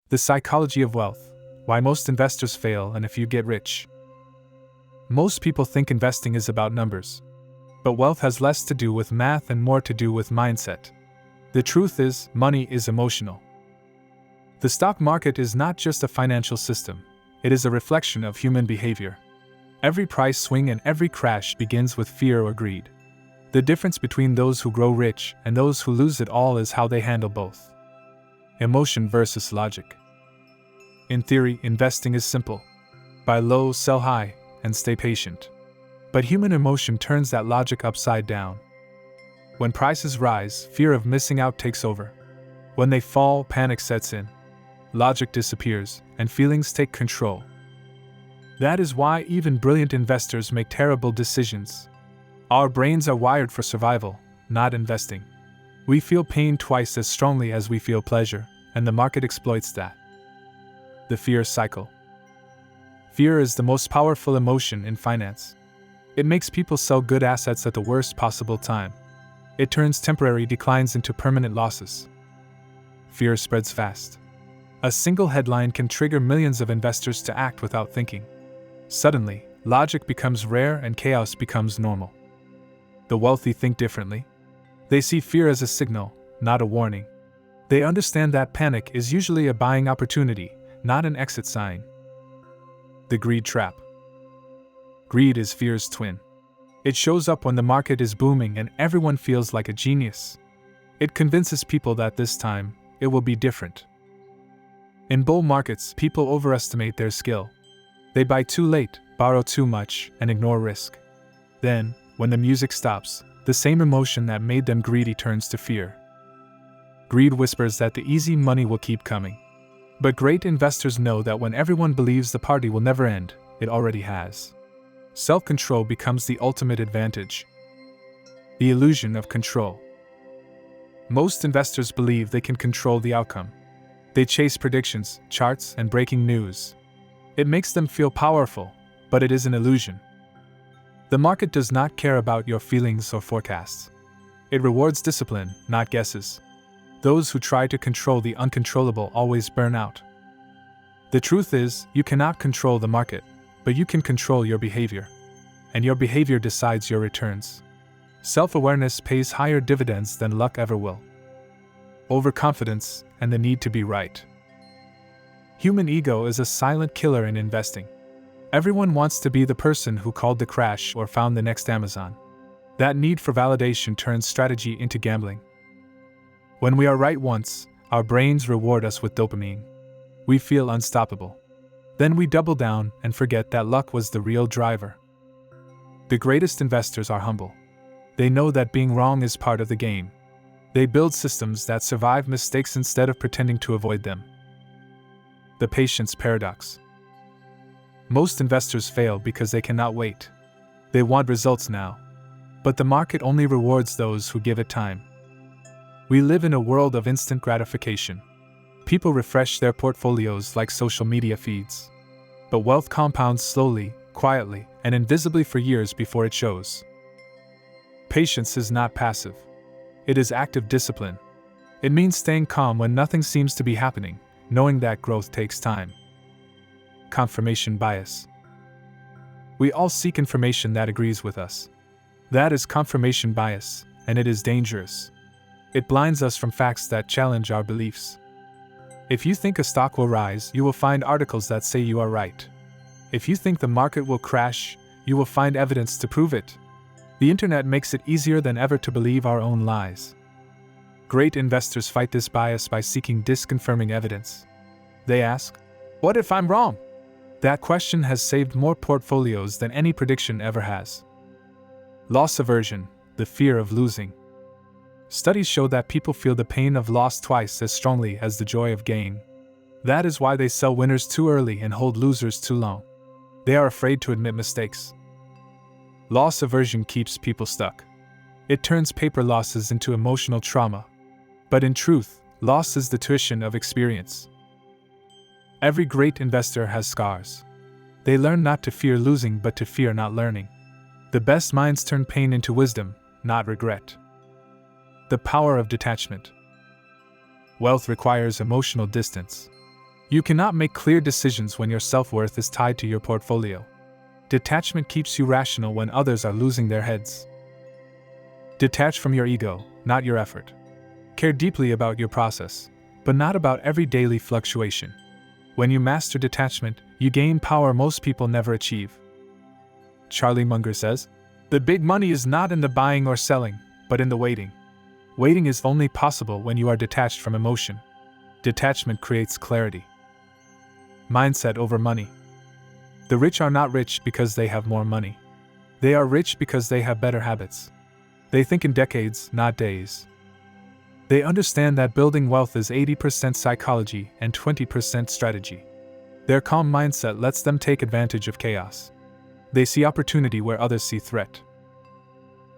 The psychology of wealth: why most investors fail and if you get rich. Most people think investing is about numbers. But wealth has less to do with math and more to do with mindset. The truth is, money is emotional. The stock market is not just a financial system, it is a reflection of human behavior. Every price swing and every crash begins with fear or greed. The difference between those who grow rich and those who lose it all is how they handle both. Emotion versus logic. In theory, investing is simple. Buy low, sell high, and stay patient. But human emotion turns that logic upside down. When prices rise, fear of missing out takes over. When they fall, panic sets in. Logic disappears, and feelings take control. That is why even brilliant investors make terrible decisions. Our brains are wired for survival, not investing. We feel pain twice as strongly as we feel pleasure, and the market exploits that. The fear cycle. Fear is the most powerful emotion in finance. It makes people sell good assets at the worst possible time. It turns temporary declines into permanent losses. Fear spreads fast. A single headline can trigger millions of investors to act without thinking. Suddenly, logic becomes rare and chaos becomes normal. The wealthy think differently. They see fear as a signal, not a warning. They understand that panic is usually a buying opportunity, not an exit sign. The greed trap. Greed is fear's twin. It shows up when the market is booming and everyone feels like a genius. It convinces people that this time, it will be different. In bull markets, people overestimate their skill. They buy too late, borrow too much, and ignore risk. Then, when the music stops, the same emotion that made them greedy turns to fear. Greed whispers that the easy money will keep coming. But great investors know that when everyone believes the party will never end, it already has. Self-control becomes the ultimate advantage. The illusion of control. Most investors believe they can control the outcome. They chase predictions, charts, and breaking news. It makes them feel powerful, but it is an illusion. The market does not care about your feelings or forecasts. It rewards discipline, not guesses. Those who try to control the uncontrollable always burn out. The truth is, you cannot control the market, but you can control your behavior. And your behavior decides your returns. Self-awareness pays higher dividends than luck ever will. Overconfidence and the need to be right. Human ego is a silent killer in investing. Everyone wants to be the person who called the crash or found the next Amazon. That need for validation turns strategy into gambling. When we are right once, our brains reward us with dopamine. We feel unstoppable. Then we double down and forget that luck was the real driver. The greatest investors are humble. They know that being wrong is part of the game. They build systems that survive mistakes instead of pretending to avoid them. The patience paradox. Most investors fail because they cannot wait. They want results now. But the market only rewards those who give it time. We live in a world of instant gratification. People refresh their portfolios like social media feeds. But wealth compounds slowly, quietly, and invisibly for years before it shows. Patience is not passive. It is active discipline. It means staying calm when nothing seems to be happening, knowing that growth takes time. Confirmation bias. We all seek information that agrees with us. That is confirmation bias, and it is dangerous. It blinds us from facts that challenge our beliefs. If you think a stock will rise, you will find articles that say you are right. If you think the market will crash, you will find evidence to prove it. The internet makes it easier than ever to believe our own lies. Great investors fight this bias by seeking disconfirming evidence. They ask, "What if I'm wrong?" That question has saved more portfolios than any prediction ever has. Loss aversion, the fear of losing. Studies show that people feel the pain of loss twice as strongly as the joy of gain. That is why they sell winners too early and hold losers too long. They are afraid to admit mistakes. Loss aversion keeps people stuck. It turns paper losses into emotional trauma. But in truth, loss is the tuition of experience. Every great investor has scars. They learn not to fear losing but to fear not learning. The best minds turn pain into wisdom, not regret. The power of detachment. Wealth requires emotional distance. You cannot make clear decisions when your self-worth is tied to your portfolio. Detachment keeps you rational when others are losing their heads. Detach from your ego, not your effort. Care deeply about your process, but not about every daily fluctuation. When you master detachment, you gain power most people never achieve. Charlie Munger says, "The big money is not in the buying or selling, but in the waiting." Waiting is only possible when you are detached from emotion. Detachment creates clarity. Mindset over money. The rich are not rich because they have more money. They are rich because they have better habits. They think in decades, not days. They understand that building wealth is 80% psychology and 20% strategy. Their calm mindset lets them take advantage of chaos. They see opportunity where others see threat.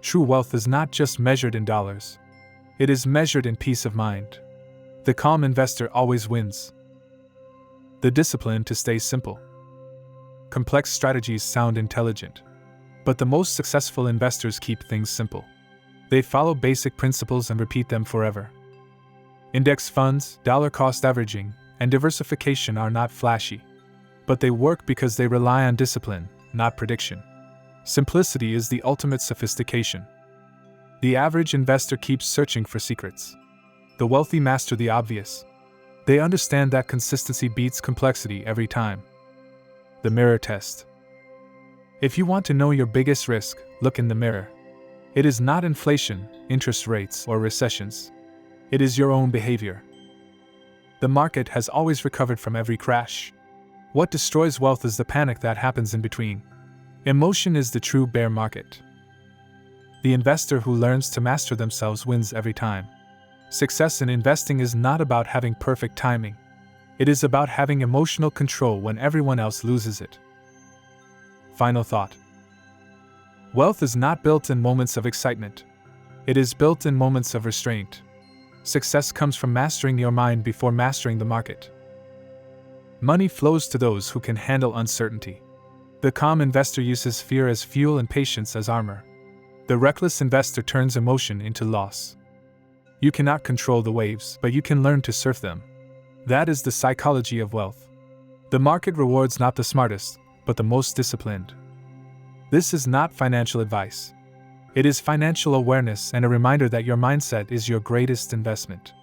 True wealth is not just measured in dollars. It is measured in peace of mind. The calm investor always wins. The discipline to stay simple. Complex strategies sound intelligent, but the most successful investors keep things simple. They follow basic principles and repeat them forever. Index funds, dollar cost averaging, and diversification are not flashy, but they work because they rely on discipline, not prediction. Simplicity is the ultimate sophistication. The average investor keeps searching for secrets. The wealthy master the obvious. They understand that consistency beats complexity every time. The mirror test. If you want to know your biggest risk, look in the mirror. It is not inflation, interest rates, or recessions. It is your own behavior. The market has always recovered from every crash. What destroys wealth is the panic that happens in between. Emotion is the true bear market. The investor who learns to master themselves wins every time. Success in investing is not about having perfect timing. It is about having emotional control when everyone else loses it. Final thought. Wealth is not built in moments of excitement. It is built in moments of restraint. Success comes from mastering your mind before mastering the market. Money flows to those who can handle uncertainty. The calm investor uses fear as fuel and patience as armor. The reckless investor turns emotion into loss. You cannot control the waves, but you can learn to surf them. That is the psychology of wealth. The market rewards not the smartest, but the most disciplined. This is not financial advice. It is financial awareness and a reminder that your mindset is your greatest investment.